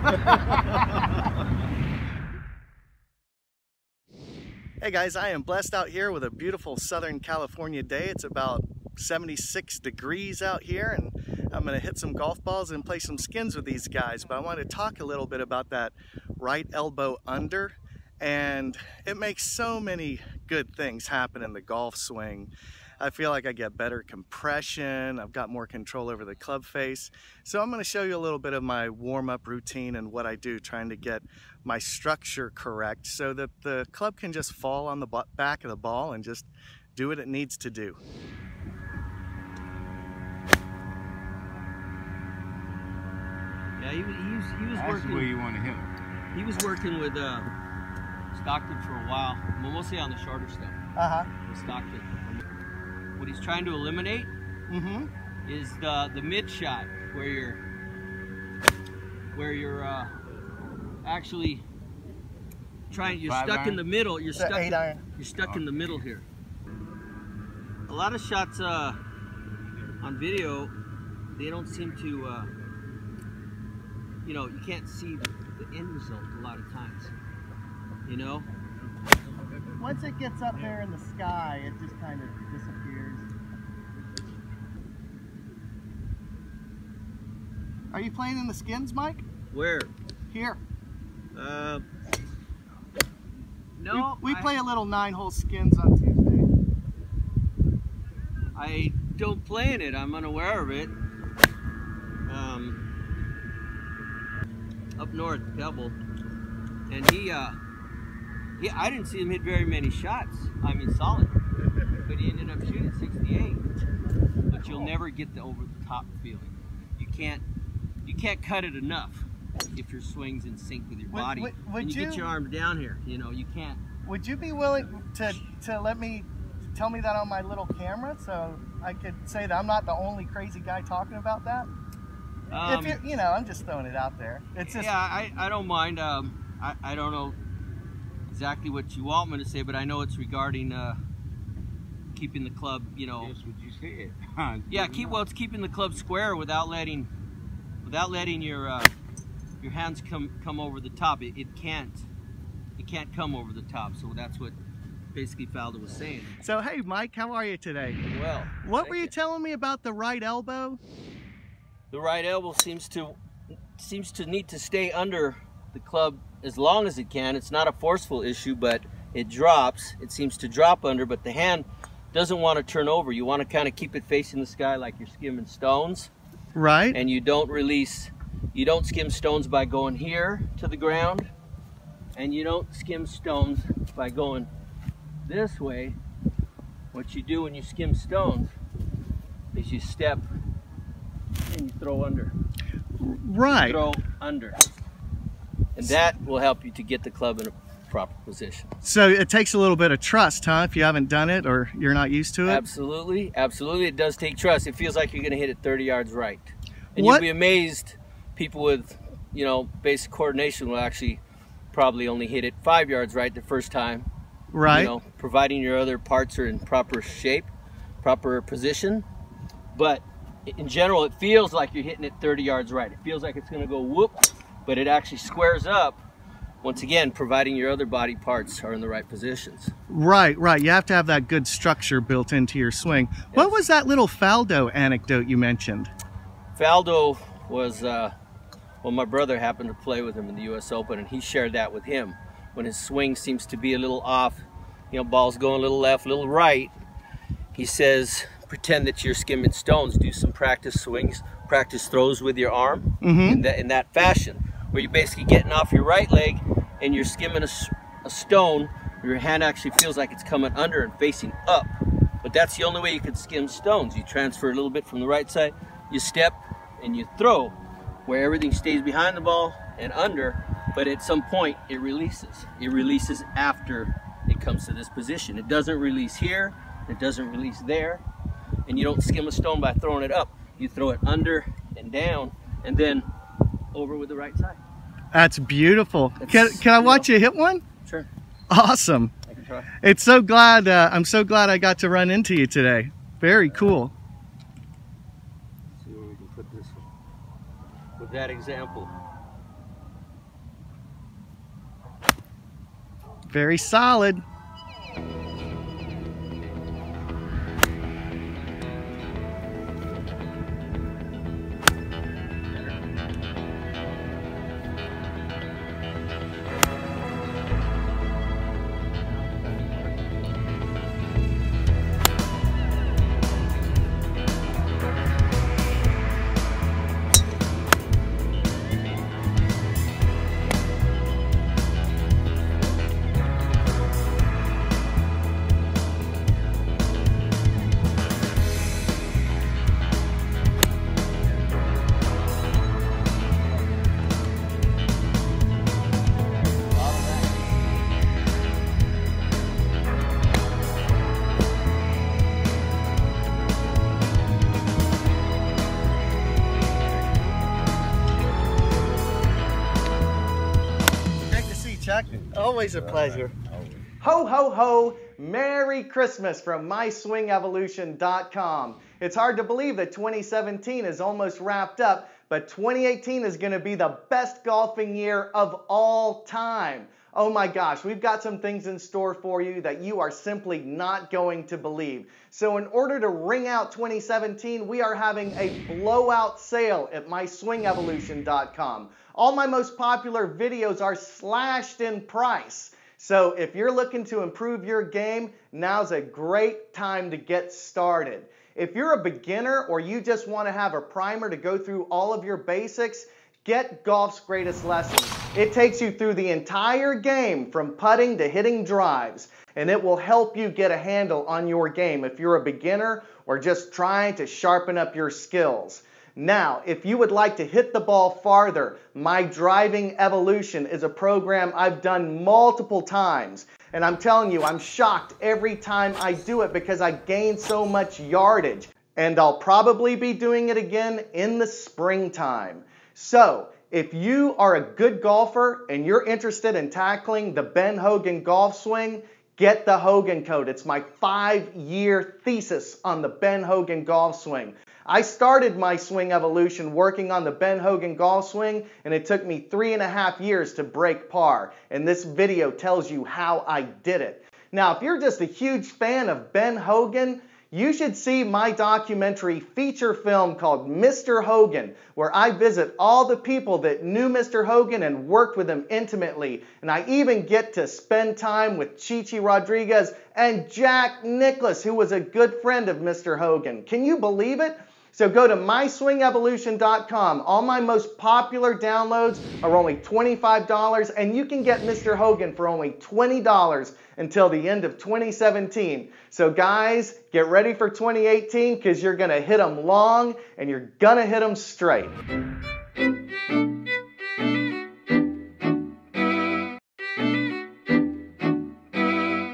Hey guys, I am blessed out here with a beautiful Southern California day. It's about 76 degrees out here, and I'm going to hit some golf balls and play some skins with these guys. But I want to talk a little bit about that right elbow under, and it makes so many good things happen in the golf swing. I feel like I get better compression, I've got more control over the club face. So I'm going to show you a little bit of my warm-up routine and what I do, trying to get my structure correct so that the club can just fall on the back of the ball and just do what it needs to do. Yeah, he was That's working. where you want to hit him. He was working with Stockton for a while, mostly on the shorter stuff. With Stockton. What he's trying to eliminate is the mid shot, where you're actually trying. You're stuck in the middle. You're stuck. You're stuck in the middle here. A lot of shots on video, they don't seem to. You know, you can't see the end result a lot of times. You know. Once it gets up there in the sky, it just kind of disappears. Are you playing in the skins, Mike? Where? Here. No. We play a little 9-hole skins on Tuesday. I don't play in it. I'm unaware of it. Up north, Pebble, and I didn't see him hit very many shots. I mean, solid. But he ended up shooting 68. But you'll never get the over the top feeling. You can't cut it enough if your swing's in sync with your body. And you get your arms down here. You know, you can't. Would you be willing to tell me that on my little camera so I could say that I'm not the only crazy guy talking about that? If you know, I'm just throwing it out there. It's just, yeah, I don't mind. I don't know exactly what you want me to say, but I know it's regarding keeping the club, you know. That's what you said. Yeah, it's keeping the club square without letting your hands come over the top. It can't come over the top. So that's what basically Faldo was saying. So hey, Mike, how are you today? Well. What were you telling me about the right elbow? The right elbow seems to need to stay under the club as long as it can. It's not a forceful issue, but it drops. It seems to drop under, but the hand doesn't want to turn over. You want to kind of keep it facing the sky like you're skimming stones. Right. And you don't skim stones by going here to the ground, and you don't skim stones by going this way. What you do when you skim stones is you step and you throw under. Right. You throw under. And that will help you to get the club in a proper position. So it takes a little bit of trust, huh? If you haven't done it or you're not used to it? Absolutely. Absolutely. It does take trust. It feels like you're going to hit it 30 yards right. And you'll be amazed, people with, you know, basic coordination will actually probably only hit it 5 yards right the first time. Right. You know, providing your other parts are in proper shape, proper position. But in general, it feels like you're hitting it 30 yards right. It feels like it's going to go whoop, but it actually squares up, once again, providing your other body parts are in the right positions. Right, right. You have to have that good structure built into your swing. Yes. What was that little Faldo anecdote you mentioned? Faldo was, well, my brother happened to play with him in the U.S. Open, and he shared that with him. When his swing seems to be a little off, you know, ball's going a little left, a little right, he says, pretend that you're skimming stones. Do some practice swings, practice throws with your arm in that fashion, where you're basically getting off your right leg and you're skimming a stone. Your hand actually feels like it's coming under and facing up. But that's the only way you can skim stones. You transfer a little bit from the right side, you step and you throw, where everything stays behind the ball and under, but at some point it releases. It releases after it comes to this position. It doesn't release here, it doesn't release there. And you don't skim a stone by throwing it up. You throw it under and down and then over with the right side. That's beautiful. Can I watch you hit one? Sure. Awesome. I can try. It's so glad, I'm so glad I got to run into you today. Very cool. Let's see where we can put this with that example. Very solid. Chuck. Always a pleasure. Ho, ho, ho. Merry Christmas from MySwingEvolution.com. It's hard to believe that 2017 is almost wrapped up, but 2018 is going to be the best golfing year of all time. Oh my gosh, we've got some things in store for you that you are simply not going to believe. So in order to ring out 2017, we are having a blowout sale at MySwingEvolution.com. All my most popular videos are slashed in price. So if you're looking to improve your game, now's a great time to get started. If you're a beginner or you just want to have a primer to go through all of your basics, get Golf's Greatest Lessons. It takes you through the entire game from putting to hitting drives, and it will help you get a handle on your game if you're a beginner or just trying to sharpen up your skills. Now, if you would like to hit the ball farther, My Driving Evolution is a program I've done multiple times. And I'm telling you, I'm shocked every time I do it because I gain so much yardage. And I'll probably be doing it again in the springtime. So, if you are a good golfer and you're interested in tackling the Ben Hogan golf swing, get the Hogan Code. It's my 5-year thesis on the Ben Hogan golf swing. I started my swing evolution working on the Ben Hogan golf swing, and it took me 3.5 years to break par. And this video tells you how I did it. Now, if you're just a huge fan of Ben Hogan, you should see my documentary feature film called Mr. Hogan, where I visit all the people that knew Mr. Hogan and worked with him intimately. And I even get to spend time with Chichi Rodriguez and Jack Nicklaus, who was a good friend of Mr. Hogan. Can you believe it? So go to MySwingEvolution.com. All my most popular downloads are only $25, and you can get Mr. Hogan for only $20 until the end of 2017. So guys, get ready for 2018 because you're going to hit them long and you're going to hit them straight.